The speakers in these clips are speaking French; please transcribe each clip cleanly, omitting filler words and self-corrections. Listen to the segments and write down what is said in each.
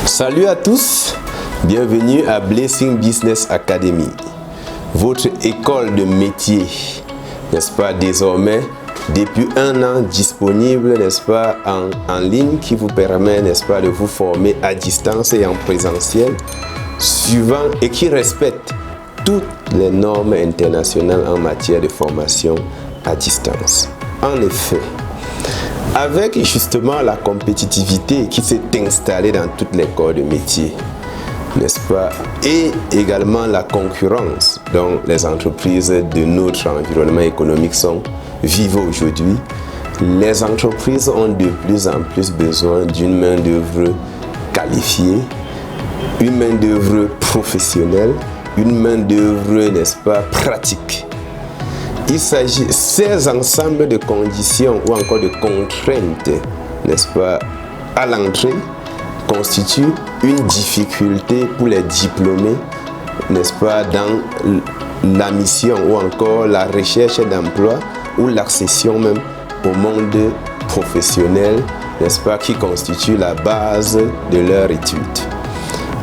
Salut à tous, bienvenue à Blessing Business Academy, votre école de métier, n'est-ce pas, désormais depuis 1 an disponible, n'est-ce pas, en ligne, qui vous permet, n'est-ce pas, de vous former à distance et en présentiel, suivant et qui respecte toutes les normes internationales en matière de formation à distance. En effet, avec justement la compétitivité qui s'est installée dans toutes les corps de métier, n'est-ce pas, et également la concurrence dont les entreprises de notre environnement économique sont vivent aujourd'hui, les entreprises ont de plus en plus besoin d'une main-d'œuvre qualifiée, une main-d'œuvre professionnelle, une main-d'œuvre, n'est-ce pas, pratique. Il s'agit de ces ensembles de conditions ou encore de contraintes, n'est-ce pas, à l'entrée, constituent une difficulté pour les diplômés, n'est-ce pas, dans la mission ou encore la recherche d'emploi ou l'accession même au monde professionnel, n'est-ce pas, qui constitue la base de leur étude.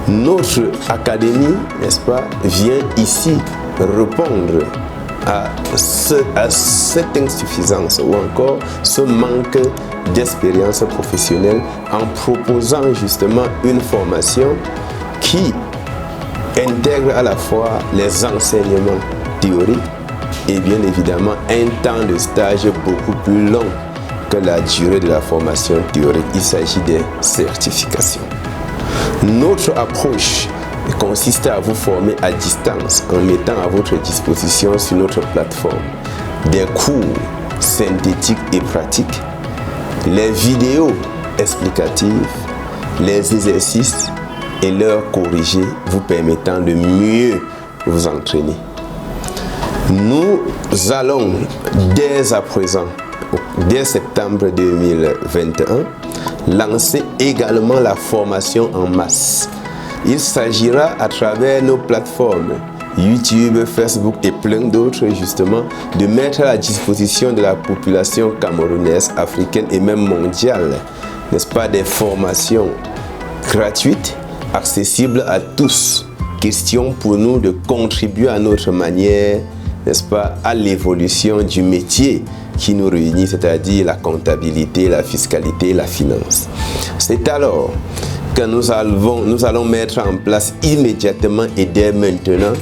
Notre académie, n'est-ce pas, vient ici répondre à cette insuffisance ou encore ce manque d'expérience professionnelle en proposant justement une formation qui intègre à la fois les enseignements théoriques et bien évidemment un temps de stage beaucoup plus long que la durée de la formation théorique. Il s'agit des certifications. Notre approche consiste à vous former à distance en mettant à votre disposition sur notre plateforme des cours synthétiques et pratiques, les vidéos explicatives, les exercices et leurs corrigés vous permettant de mieux vous entraîner. Nous allons dès à présent, dès septembre 2021, lancer également la formation en masse. Il s'agira à travers nos plateformes YouTube, Facebook et plein d'autres justement de mettre à la disposition de la population camerounaise, africaine et même mondiale, n'est-ce pas, des formations gratuites, accessibles à tous. Question pour nous de contribuer à notre manière, n'est-ce pas, à l'évolution du métier qui nous réunit, c'est-à-dire la comptabilité, la fiscalité, la finance. C'est alors que nous allons mettre en place immédiatement et dès maintenant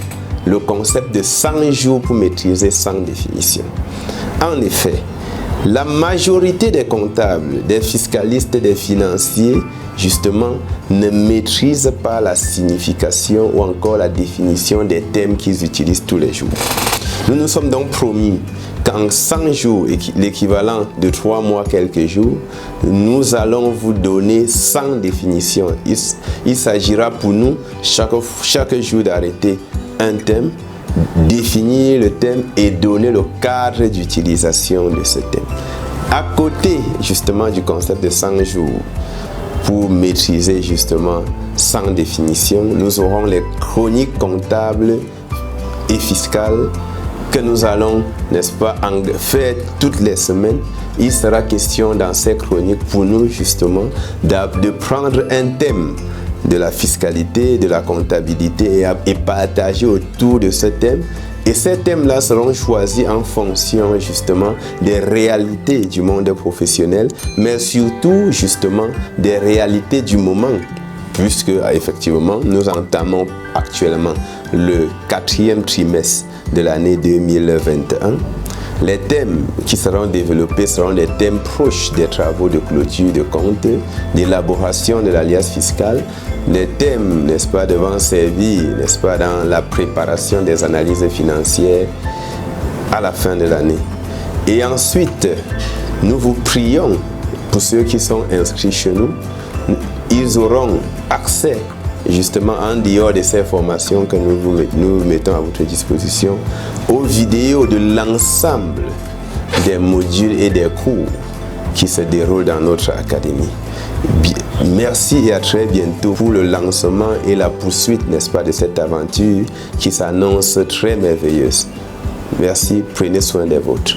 le concept de 100 jours pour maîtriser 100 définitions. En effet, la majorité des comptables, des fiscalistes, des financiers, justement, ne maîtrisent pas la signification ou encore la définition des thèmes qu'ils utilisent tous les jours. Nous nous sommes donc promis qu'en 100 jours, l'équivalent de 3 mois quelques jours, nous allons vous donner 100 définitions. Il s'agira pour nous chaque jour d'arrêter un thème, définir le thème et donner le cadre d'utilisation de ce thème. À côté justement du concept de 100 jours, pour maîtriser justement 100 définitions, nous aurons les chroniques comptables et fiscales que nous allons, n'est-ce pas, faire toutes les semaines. Il sera question dans ces chroniques pour nous justement de prendre un thème de la fiscalité, de la comptabilité et partager autour de ce thème. Et ces thèmes-là seront choisis en fonction justement des réalités du monde professionnel, mais surtout justement des réalités du moment, puisque effectivement nous entamons actuellement le 4e trimestre de l'année 2021. Les thèmes qui seront développés seront des thèmes proches des travaux de clôture de compte, d'élaboration de l'alias fiscal, des thèmes, n'est-ce pas, devant servir, n'est-ce pas, dans la préparation des analyses financières à la fin de l'année. Et ensuite, nous vous prions, pour ceux qui sont inscrits chez nous, ils auront accès justement en dehors de ces formations que nous mettons à votre disposition aux vidéos de l'ensemble des modules et des cours qui se déroule dans notre académie. Merci et à très bientôt pour le lancement et la poursuite, n'est-ce pas, de cette aventure qui s'annonce très merveilleuse. Merci, prenez soin des vôtres.